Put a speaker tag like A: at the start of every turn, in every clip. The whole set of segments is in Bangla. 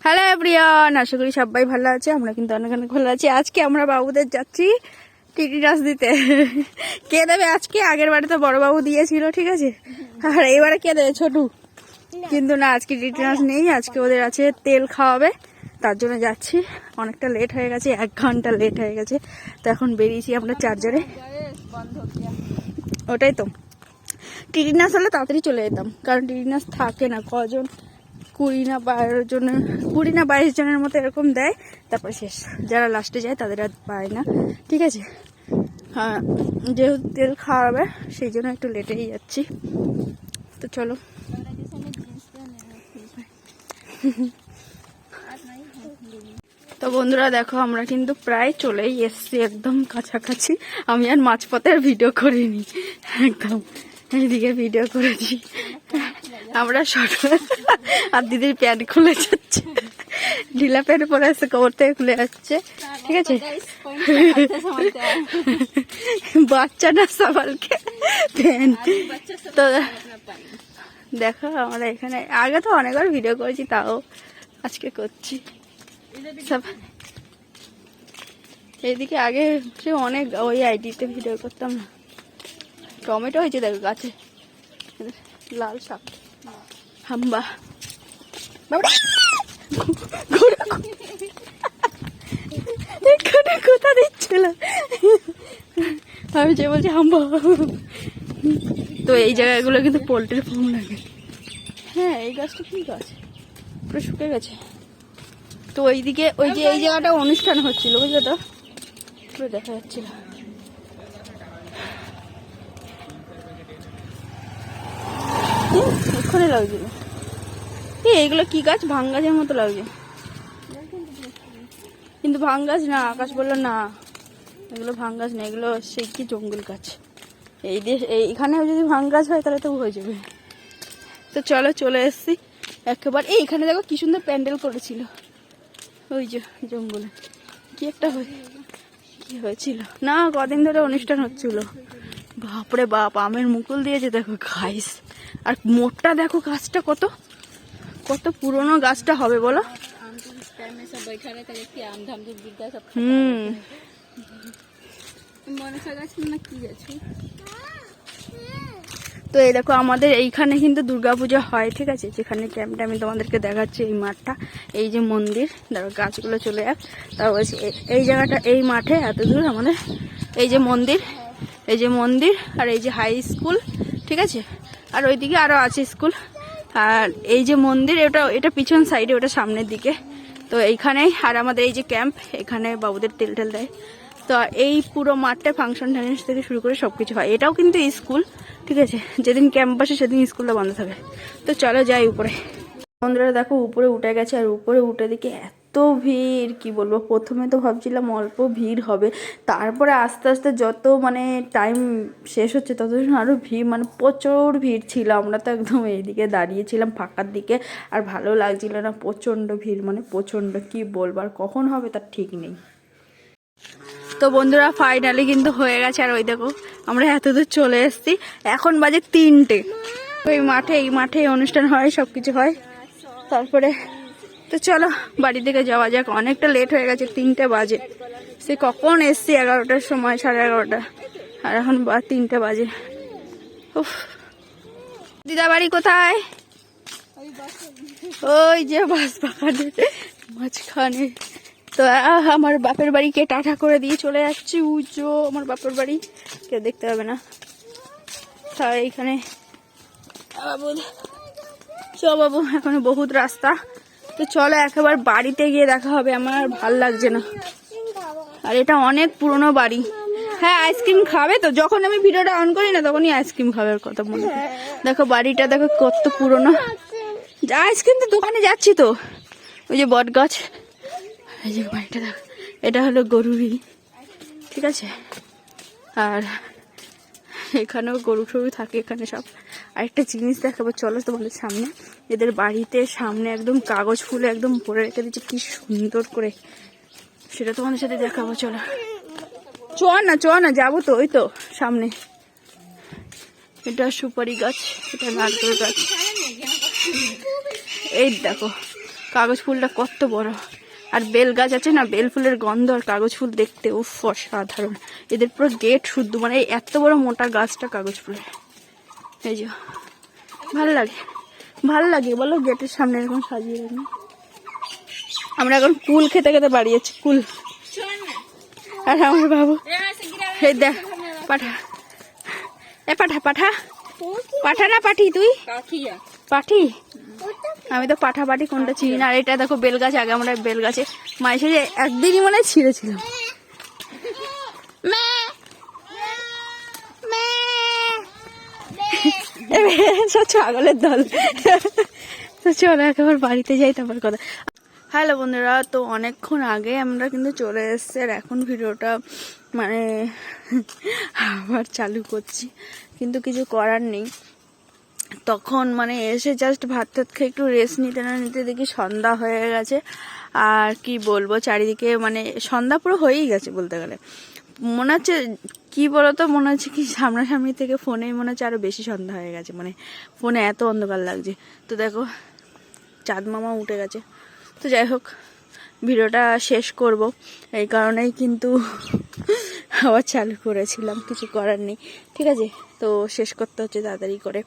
A: হ্যালো এভরিওয়ান, আশা করি সবাই ভালো আছে। আমরা কিন্তু অনেক অনেক ভালো আছি। আজকে আমরা বাবুদের যাচ্ছি টিটি নাচ দিতে। কে দেবে আজকে? আগের বারে তো বড় বাবু দিয়েছিল, ঠিক আছে, আর এবারে কে দেবে? ছোটু। কিন্তু না, আজকে টিটি নাচ নেই, আজকে ওদের আছে তেল খাওয়াবে, তার জন্য যাচ্ছি। অনেকটা লেট হয়ে গেছে, 1 ঘন্টা লেট হয়ে গেছে। তো এখন বেরিয়েছি আমরা চার্জারে। ওটাই তো, টিটি নাচ হলে তাড়াতাড়ি চলে যেতাম, কারণ টিটি নাচ থাকে না কজন, 20 না 22 জনের, 20 না 22 জনের মতো এরকম দেয়, তারপর শেষ। যারা লাস্টে যায় তাদের আর পায় না, ঠিক আছে। হ্যাঁ, যেহেতু তেল খাওয়াবে সেই জন্য একটু লেটেই যাচ্ছি। তো চলো। তো বন্ধুরা দেখো, আমরা কিন্তু প্রায় চলেই এসছি, একদম কাছাকাছি। আমি আর মাঝপথের ভিডিও করিনি, একদম এইদিকে ভিডিও করেছি। আমরা শর্ট আর দিদির প্যান্ট খুলে যাচ্ছে, ঢিলা প্যান্ট পরে আসছে, কোমর থেকে খুলে যাচ্ছে, ঠিক আছে। বাচ্চা না সবালকে প্যান্ট। তো দেখো, আমরা এখানে আগে তো অনেকবার ভিডিও করেছি, তাও আজকে করছি সব। এইদিকে আগে সে অনেক ওই আইডিতে ভিডিও করতাম না। টমেটো হয়েছে দেখো গাছে, লাল শাক, হাম্বা। কোথা দিচ্ছিল আমি, যে বলছি হাম্বা। তো এই জায়গাগুলো কিন্তু পোল্ট্রির ফার্ম লাগে। হ্যাঁ, এই গাছটা কি গাছ, পুরো শুকে গেছে। তো ওইদিকে ওই যে এই জায়গাটা অনুষ্ঠান হচ্ছিল, বুঝলো তো, পুরো দেখা যাচ্ছিল। এক্ষুনি লাগছিল। এইগুলো কি গাছ? ভাং গাছের মতো লাগছে, কিন্তু ভাং গাছ না। আকাশ বললো না, এগুলো ভাং গাছ না, এগুলো সেই কি জঙ্গল গাছ। এই দেশ এইখানেও যদি ভাং গাছ হয় তাহলে তো হয়ে যাবে। তো চলো, চলে এসছি একেবারে। এইখানে দেখো কি সুন্দর প্যান্ডেল করেছিল, ওই যে জঙ্গলে কি একটা কি হয়েছিল না, কদিন ধরে অনুষ্ঠান হচ্ছিল। বাপরে বাপ, আমের মুকুল দিয়েছে দেখো গাইস। আর মোটটা দেখো গাছটা, কত কত পুরনো গাছটা হবে বলো। তো এই দেখো, আমাদের এইখানে কিন্তু দুর্গাপূজা হয়, ঠিক আছে। যেখানে ক্যাম্পটা আমি তোমাদেরকে দেখাচ্ছি, এই মাঠটা, এই যে মন্দির, দেখো গাছগুলো চলে যাক। তাও বলছি এই জায়গাটা, এই মাঠে এত দূর আমাদের, এই যে মন্দির, এই যে মন্দির, আর এই যে হাই স্কুল, ঠিক আছে। আর ওইদিকে আরো আছে স্কুল, আর এই যে মন্দির, এটা পিছন সাইডে, ওটা সামনের দিকে। তো এইখানেই, আর আমাদের এই যে ক্যাম্প, এখানে বাবুদের তেল টেল দেয়। তো এই পুরো মাঠটা ফাংশন ট্যাংশন থেকে শুরু করে সবকিছু হয়। এটাও কিন্তু স্কুল, ঠিক আছে। যেদিন ক্যাম্প বসে সেদিন স্কুলটা বন্ধ থাকে। তো চলো যাই উপরে। বন্ধুরা দেখো, উপরে উঠে গেছে, আর উপরে উঠে দিকে এত ভিড়, কি বলবো। প্রথমে তো ভাবছিলাম অল্প ভিড় হবে, তারপরে আস্তে আস্তে যত মানে টাইম শেষ হচ্ছে ততদিন আরও ভিড়, মানে প্রচুর ভিড় ছিল। আমরা তো একদম এইদিকে দাঁড়িয়েছিলাম ফাঁকার দিকে, আর ভালো লাগছিল না, প্রচণ্ড ভিড়, মানে প্রচণ্ড, কি বলবো। আর কখন হবে তার ঠিক নেই। তো বন্ধুরা ফাইনালি কিন্তু হয়ে গেছে। আর ওই দেখো, আমরা এতদূর চলে এসেছি, এখন বাজে 3টে। এই মাঠে অনুষ্ঠান হয়, সবকিছু হয়। তারপরে তো চলো বাড়ি থেকে যাওয়া যাক, অনেকটা লেট হয়ে গেছে, 3টে বাজে। সে কখন এসছি, 11টার সময়, 11:30, আর এখন 3টে বাজে। উফ, দিদা বাড়ি কোথায়? ওই যে বাস বাগানের মাঝখানে। তো আমার বাপের বাড়িকে টাটা করে দিয়ে চলে যাচ্ছি, উজো আমার বাপের বাড়ি, কেউ দেখতে পাবে না। তাই এইখানে বাবু, এখনো বহুত রাস্তা। তো চলো একেবারে বাড়িতে গিয়ে দেখা হবে, আমার ভাল লাগছে না। আর এটা অনেক পুরনো বাড়ি। হ্যাঁ, আইসক্রিম খাবে তো, যখন আমি ভিডিওটা অন করি না তখনই আইসক্রিম খাবে কথা মনে। দেখো বাড়িটা দেখো কত পুরনো। আইসক্রিম তো দোকানে যাচ্ছি তো, ওই যে বট গাছ, এই যে বাড়িটা দেখো, এটা হলো গরুরই, ঠিক আছে। আর এখানেও গরু টরু থাকে এখানে সব। আরেকটা জিনিস দেখাবো চলো তোমাদের সামনে, এদের বাড়িতে সামনে একদম কাগজ ফুলে একদম ভরে রেখে দিচ্ছে, কি সুন্দর করে, সেটা তোমাদের সাথে দেখাবো। চলো চ না যাবো তো, ওই তো সামনে। এটা সুপারি গাছ, এটা নারকেল গাছ, এই দেখো কাগজ ফুলটা কত বড়। আর বেল গাছ আছে না, বেল ফুলের গন্ধ আর কাগজ ফুল দেখতে উফ অসাধারণ। এদের পুরো গেট শুদ্ধ, মানে এই এত বড় মোটা গাছটা কাগজ ফুলের। এই যে ভাল লাগে, ভাল লাগে বলো, গেটের সামনে এরকম সাজিয়ে রাখি। আমরা এখন কুল খেতে খেতে বাড়িয়েছি, কুল। আর আমার বাবু এই দেখ পাঠা, এ পাঠা পাঠা পাঠা না পাঠি, তুই পাঠি, আমি তো পাঠা পাঠি কোনটা চিনি না। আর এটা দেখো বেল গাছ, আগে আমরা বেল গাছে মায়ের সাথে একদিনই মনে হয় ছিঁড়েছিলাম। ছাগলের দল। তো চলো একেবারে বাড়িতে যাই, তারপর কথা। হ্যালো বন্ধুরা, তো অনেকক্ষণ আগে আমরা কিন্তু চলে এসেছি, আর এখন ভিডিওটা মানে আবার চালু করছি, কিন্তু কিছু করার নেই। তখন মানে এসে জাস্ট ভাত টাত খেয়ে একটু রেস্ট নিতে না নিতে দেখি সন্ধ্যা হয়ে গেছে। আর কি বলবো, চারিদিকে মানে সন্ধ্যা পুরো হয়েই গেছে বলতে গেলে। মনে হচ্ছে কি বলতো, মনে হচ্ছে কি সামনাসামনি থেকে ফোনেই মনে হচ্ছে আরো বেশি সন্ধ্যা হয়ে গেছে, মানে ফোনে এত অন্ধকার লাগছে। তো দেখো চাঁদ মামা উঠে গেছে। তো যাই হোক, ভিডিওটা শেষ করব, এই কারণেই কিন্তু আবার চালু করেছিলাম, কিছু করার নেই, ঠিক আছে। তো শেষ করতে হচ্ছে তাড়াতাড়ি করে,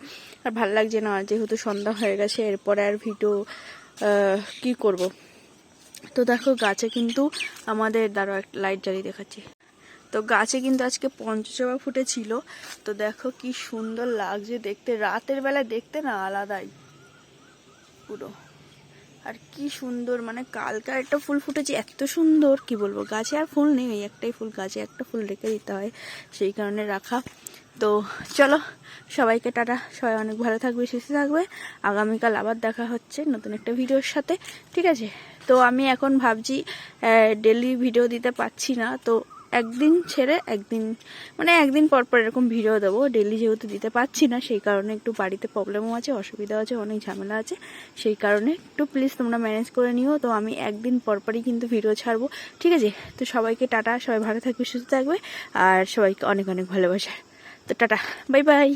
A: আর ভাল লাগছে না যেহেতু সন্ধ্যা হয়ে গেছে। এরপরে আর ভিডিও কি করব। তো দেখো গাছে কিন্তু আমাদের দাঁড়ো একটা লাইট জ্বালিয়ে দেখাচ্ছি। তো গাছে কিন্তু আজকে পঞ্চজবা ফুটেছিল। তো দেখো কি সুন্দর লাগছে দেখতে, রাতের বেলা দেখতে না আলাদাই পুরো। আর কি সুন্দর, মানে কালকে একটা ফুল ফুটেছে এত সুন্দর, কি বলবো। গাছে আর ফুল নেই, ওই একটাই ফুল, গাছে একটা ফুল রেখে দিতে হয়, সেই কারণে রাখা। তো চলো সবাইকে টাটা, সবাই অনেক ভালো থাকবে, সুস্থ থাকবে। আগামীকাল আবার দেখা হচ্ছে নতুন একটা ভিডিওর সাথে, ঠিক আছে। তো আমি এখন ভাবছি ডেলি ভিডিও দিতে পারছি না, তো একদিন ছেড়ে একদিন, মানে একদিন পর পর এরকম ভিডিও দেবো। ডেলি যেহেতু দিতে পারছি না, সেই কারণে একটু বাড়িতে প্রবলেমও আছে, অসুবিধা আছে, অনেক ঝামেলা আছে, সেই কারণে একটু প্লিজ তোমরা ম্যানেজ করে নিও। তো আমি একদিন পর পরই কিন্তু ভিডিও ছাড়বো, ঠিক আছে। তো সবাইকে টাটা, সবাই ভালো থাকবে, সুস্থ থাকবে, আর সবাইকে অনেক অনেক ভালোবাসা। তো টাটা, বাই বাই।